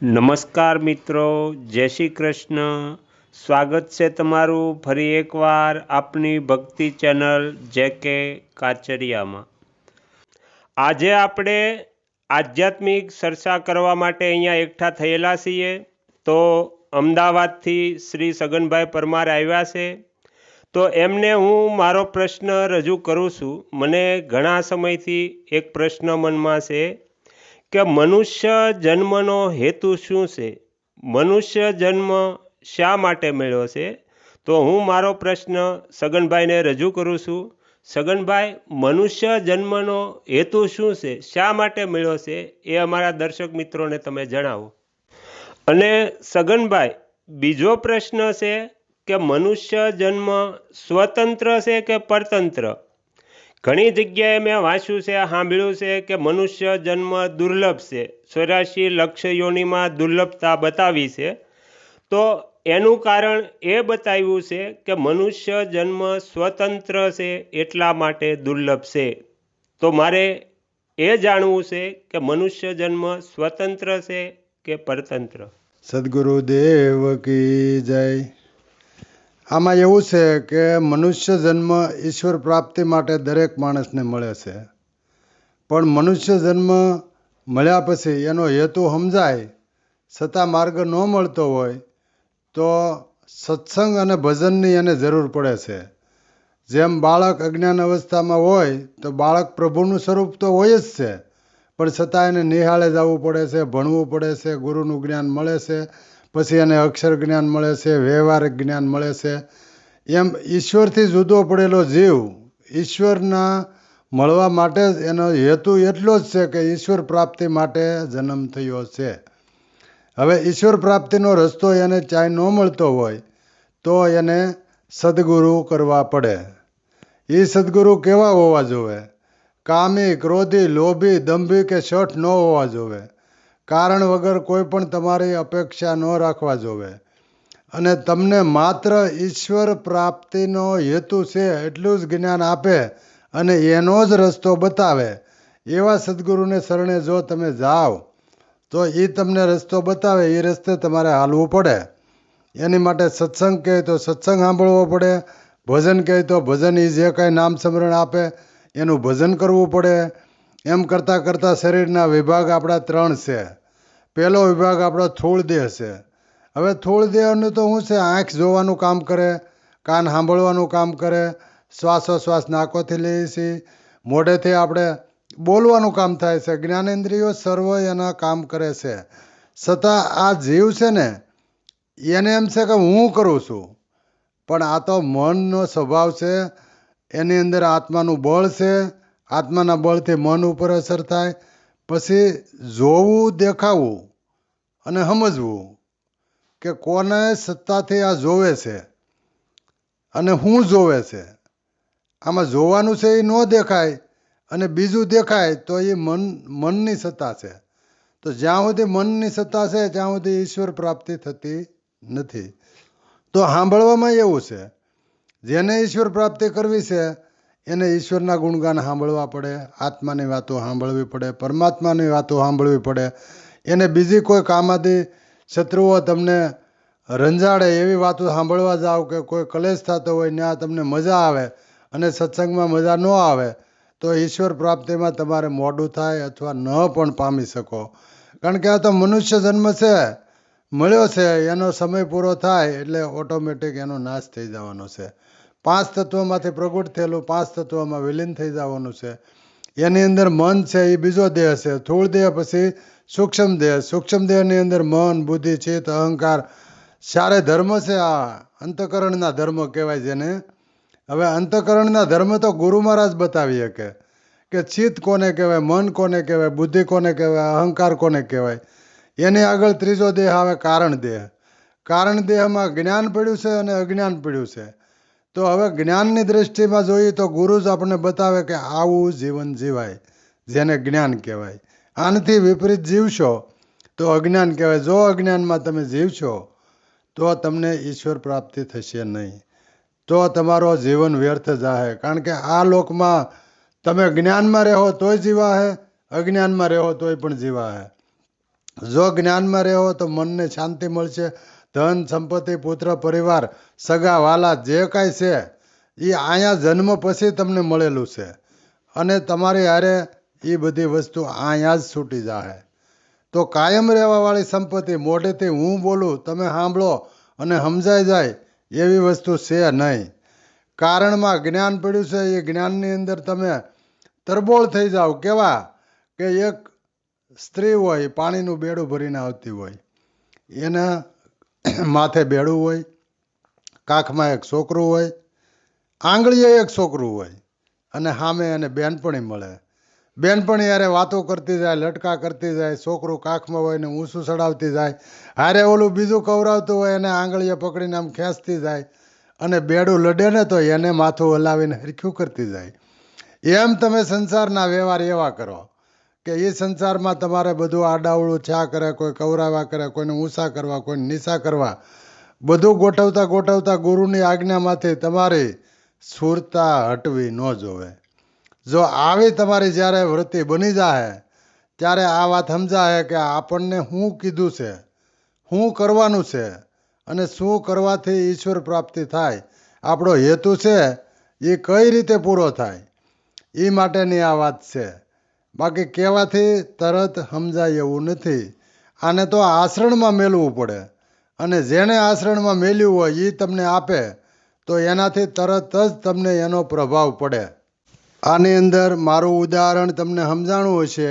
નમસ્કાર મિત્રો, જય શ્રી કૃષ્ણ. સ્વાગત છે તમારું ફરી એકવાર આપની ભક્તિ ચેનલ JK કાચરિયામાં. આજે આપણે આધ્યાત્મિક ચર્ચા કરવા માટે અહીંયા એકઠા થયેલા છીએ. તો અમદાવાદથી શ્રી સગનભાઈ પરમાર આવ્યા છે. તો એમને હું મારો પ્રશ્ન રજૂ કરું છું. મને ઘણા સમયથી એક પ્રશ્ન મનમાં છે કે મનુષ્ય જન્મનો હેતુ શું છે? મનુષ્ય જન્મ શા માટે મળ્યો છે? તો હું મારો પ્રશ્ન સગનભાઈને રજૂ કરું છું. સગનભાઈ, મનુષ્ય જન્મનો હેતુ શું છે? શા માટે મળ્યો છે? એ અમારા દર્શક મિત્રોને તમે જણાવો. અને સગનભાઈ, બીજો પ્રશ્ન છે કે મનુષ્ય જન્મ સ્વતંત્ર છે કે પરતંત્ર? ઘણી જગ્યાએ મેં વાંચ્યું છે, સાંભળ્યું છે કે મનુષ્ય જન્મ દુર્લભ છે. 84 લક્ષ યોનિમાં દુર્લભતા બતાવી છે. તો એનું કારણ એ બતાવ્યું છે કે મનુષ્ય જન્મ સ્વતંત્ર છે એટલા માટે દુર્લભ છે. તો મારે એ જાણવું છે કે મનુષ્ય જન્મ સ્વતંત્ર છે કે પરતંત્ર? સદગુરુદેવ કી જય. આમાં એવું છે કે મનુષ્ય જન્મ ઈશ્વર પ્રાપ્તિ માટે દરેક માણસને મળે છે. પણ મનુષ્ય જન્મ મળ્યા પછી એનો હેતુ સમજાય છતાં માર્ગ ન મળતો હોય તો સત્સંગ અને ભજનની એને જરૂર પડે છે. જેમ બાળક અજ્ઞાન અવસ્થામાં હોય તો બાળક પ્રભુનું સ્વરૂપ તો હોય જ છે, પણ છતાં એને નિહાળે જવું પડે છે, ભણવું પડે છે, ગુરુનું જ્ઞાન મળે છે, પછી એને અક્ષર જ્ઞાન મળે છે, વ્યવહારિક જ્ઞાન મળે છે. એમ ઈશ્વરથી જુદો પડેલો જીવ ઈશ્વરના મળવા માટે જ એનો હેતુ એટલો જ છે કે ઈશ્વર પ્રાપ્તિ માટે જન્મ થયો છે. હવે ઈશ્વર પ્રાપ્તિનો રસ્તો એને ચાય ન મળતો હોય તો એને સદગુરુ કરવા પડે. એ સદગુરુ કેવા હોવા જોવે? કામી, ક્રોધી, લોભી, દંભી કે શઠ ન હોવા જોવે. કારણ વગર કોઈ પણ તમારી અપેક્ષા ન રાખવા જોવે. અને તમને માત્ર ઈશ્વર પ્રાપ્તિનો હેતુ છે એટલું જ જ્ઞાન આપે અને એનો જ રસ્તો બતાવે. એવા સદગુરુને શરણે જો તમે જાઓ તો એ તમને રસ્તો બતાવે, એ રસ્તે તમારે હાલવું પડે. એની માટે સત્સંગ કહે તો સત્સંગ સાંભળવો પડે, ભજન કહે તો ભજન, એ જે કાંઈ નામ સ્મરણ આપે એનું ભજન કરવું પડે. એમ કરતાં કરતાં શરીરના વિભાગ આપણા 3 છે. પહેલો વિભાગ આપણો સ્થૂળ દેહ છે. હવે સ્થૂળ દેહનું તો શું છે? આંખ જોવાનું કામ કરે, કાન સાંભળવાનું કામ કરે, શ્વાસોશ્વાસ નાકોથી લઈએ છીએ, મોઢેથી આપણે બોલવાનું કામ થાય છે, જ્ઞાનેન્દ્રિયો સર્વ એના કામ કરે છે. છતાં આ જીવ છે ને એને એમ છે કે હું કરું છું, પણ આ તો મનનો સ્વભાવ છે. એની અંદર આત્માનું બળ છે. આત્માના બળથી મન ઉપર અસર થાય. પછી જોવું, દેખાવું અને સમજવું કે કોને સત્તાથી આ જોવે છે અને શું જોવે છે. આમાં જોવાનું છે એ ન દેખાય અને બીજું દેખાય તો એ મનની સત્તા છે. તો જ્યાં સુધી મનની સત્તા છે ત્યાં સુધી ઈશ્વર પ્રાપ્તિ થતી નથી. તો સાંભળવામાં એવું છે, જેને ઈશ્વર પ્રાપ્તિ કરવી છે એને ઈશ્વરના ગુણગાન સાંભળવા પડે, આત્માની વાતો સાંભળવી પડે, પરમાત્માની વાતો સાંભળવી પડે. એને બીજી કોઈ કામાદી શત્રુઓ તમને રંજાડે એવી વાતો સાંભળવા જાઓ કે કોઈ કલેશ થતો હોય ત્યાં તમને મજા આવે અને સત્સંગમાં મજા ન આવે તો ઈશ્વર પ્રાપ્તિમાં તમારે મોડું થાય અથવા ન પણ પામી શકો. કારણ કે આ તો મનુષ્ય જન્મ છે, મળ્યો છે, એનો સમય પૂરો થાય એટલે ઓટોમેટિક એનો નાશ થઈ જવાનો છે. 5 તત્વોમાંથી પ્રગટ થયેલું 5 તત્વોમાં વિલીન થઈ જવાનું છે. એની અંદર મન છે, એ બીજો દેહ છે. સ્થૂળ દેહ પછી સૂક્ષ્મ દેહ. સૂક્ષ્મ દેહની અંદર મન, બુદ્ધિ, ચિત્ત, અહંકાર સારે ધર્મ છે. આ અંતકરણના ધર્મ કહેવાય જેને. હવે અંતકરણના ધર્મ તો ગુરુ મહારાજ બતાવી શકે કે ચિત્ત કોને કહેવાય, મન કોને કહેવાય, બુદ્ધિ કોને કહેવાય, અહંકાર કોને કહેવાય. એની આગળ ત્રીજો દેહ આવે કારણ દેહ. કારણ દેહમાં જ્ઞાન પડ્યું છે અને અજ્ઞાન પડ્યું છે. તો હવે જ્ઞાનની દ્રષ્ટિમાં જોઈએ તો ગુરુ જ આપણને બતાવે કે આવું જીવન જીવાય, જેને જ્ઞાન કહેવાય. આનાથી વિપરીત જીવશો તો અજ્ઞાન કહેવાય. જો અજ્ઞાનમાં તમે જીવશો તો તમને ઈશ્વર પ્રાપ્તિ થશે નહીં. તો તમારો જીવન વ્યર્થ જાહે. કારણ કે આ લોકમાં તમે જ્ઞાનમાં રહો તોય જીવા હે, અજ્ઞાનમાં રહો તોય પણ જીવા હે. જો જ્ઞાનમાં રહો તો મનને શાંતિ મળશે. ધન સંપત્તિ પુત્ર પરિવાર સગા વાલા જે કાંઈ છે એ અહીંયા જન્મ પછી તમને મળેલું છે અને તમારી હારે એ બધી વસ્તુ અહીંયા જ છૂટી જાય. તો કાયમ રહેવાવાળી સંપત્તિ મોઢેથી હું બોલું તમે સાંભળો અને સમજાઈ જાય એવી વસ્તુ છે નહીં. કારણમાં જ્ઞાન પડ્યું છે એ જ્ઞાનની અંદર તમે તરબોળ થઈ જાઓ. કેવા કે એક સ્ત્રી હોય પાણીનું બેડું ભરીને આવતી હોય, એના માથે બેડું હોય, કાખમાં એક છોકરું હોય, આંગળીએ એક છોકરું હોય અને સામે એને બેનપણી મળે. બેનપણી યારે વાતો કરતી જાય, લટકા કરતી જાય, છોકરું કાખમાં હોય ને ઊંચું ચડાવતી જાય, હારે ઓલું બીજું કવરાવતું હોય એને આંગળીએ પકડીને આમ ખેંચતી જાય અને બેડું લડે ને તો એને માથું હલાવીને હરખ્યું કરતી જાય. એમ તમે સંસારના વ્યવહાર એવા કરો કે એ સંસારમાં તમારે બધું આડાવડું છા કરે, કોઈ કવરાવા કરે, કોઈને ઊંચા કરવા, કોઈને નીચા કરવા, બધું ગોઠવતા ગોઠવતા ગુરુની આજ્ઞામાંથી તમારી સુરતા હટવી ન જોવે. જો આવી તમારી જ્યારે વૃત્તિ બની જાય ત્યારે આ વાત સમજાય કે આપણને શું કીધું છે, શું કરવાનું છે અને શું કરવાથી ઈશ્વર પ્રાપ્તિ થાય, આપણો હેતુ છે એ કઈ રીતે પૂરો થાય, એ માટેની આ વાત છે. બાકી કહેવાથી તરત સમજાય એવું નથી. આને તો આશ્રણમાં મેળવું પડે અને જેણે આશ્રણમાં મેલ્યું હોય એ તમને આપે તો એનાથી તરત જ તમને એનો પ્રભાવ પડે. આની અંદર મારું ઉદાહરણ તમને સમજાણું હશે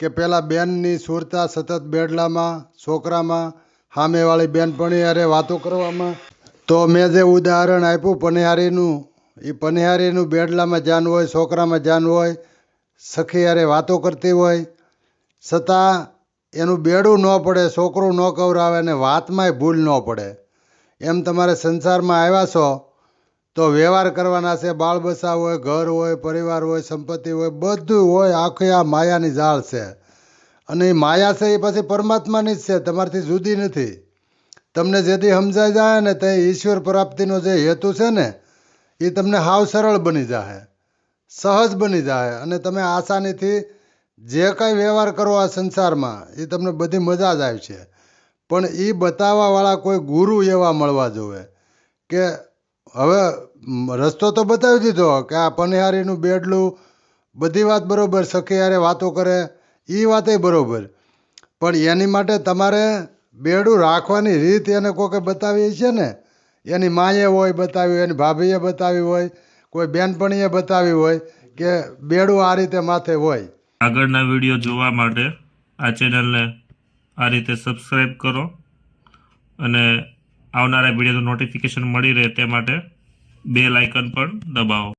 કે પેલા બેનની સુરતા સતત બેડલામાં, છોકરામાં, સામેવાળી બેનપણી હારે વાતો કરવામાં. તો મેં જે ઉદાહરણ આપ્યું પનિહારીનું, એ પનિહારીનું બેડલામાં ધ્યાન હોય, છોકરામાં ધ્યાન હોય, સખી હારે વાતો કરતી હોય, છતાં એનું બેડું ન પડે, છોકરું ન કવરાવે અને વાતમાંય ભૂલ ન પડે. એમ તમારે સંસારમાં આવ્યા છો તો વ્યવહાર કરવાના છે. બાળ બચ્ચા હોય, ઘર હોય, પરિવાર હોય, સંપત્તિ હોય, બધું હોય. આખી આ માયાની જાળ છે અને એ માયા છે એ પછી પરમાત્માની જ છે, તમારાથી જુદી નથી. તમને જેથી સમજાઈ જાય ને તે ઈશ્વર પ્રાપ્તિનો જે હેતુ છે ને એ તમને હાવ સરળ બની જાય, સહજ બની જાય અને તમે આસાનીથી જે કાંઈ વ્યવહાર કરો આ સંસારમાં એ તમને બધી મજા જ આવશે. પણ એ બતાવવાવાળા કોઈ ગુરુ એવા મળવા જોવે કે હવે રસ્તો તો બતાવી દીધો કે આ પનિહારીનું બેડલું, બધી વાત બરોબર, સખી હારે વાતો કરે એ વાતે બરોબર, પણ એની માટે તમારે બેડું રાખવાની રીત એને કોકે બતાવી છે ને. એની માએ હોય બતાવી, એની ભાભીએ બતાવી હોય, કોઈ બેનપણીએ બતાવી હોય કે બેડું આ રીતે માથે હોય. આગળના વિડીયો જોવા માટે આ ચેનલને આ રીતે સબસ્ક્રાઈબ કરો અને આવનારા વિડીયોનું નોટિફિકેશન મળી રહે તે માટે બેલ આઇકન પણ દબાવો.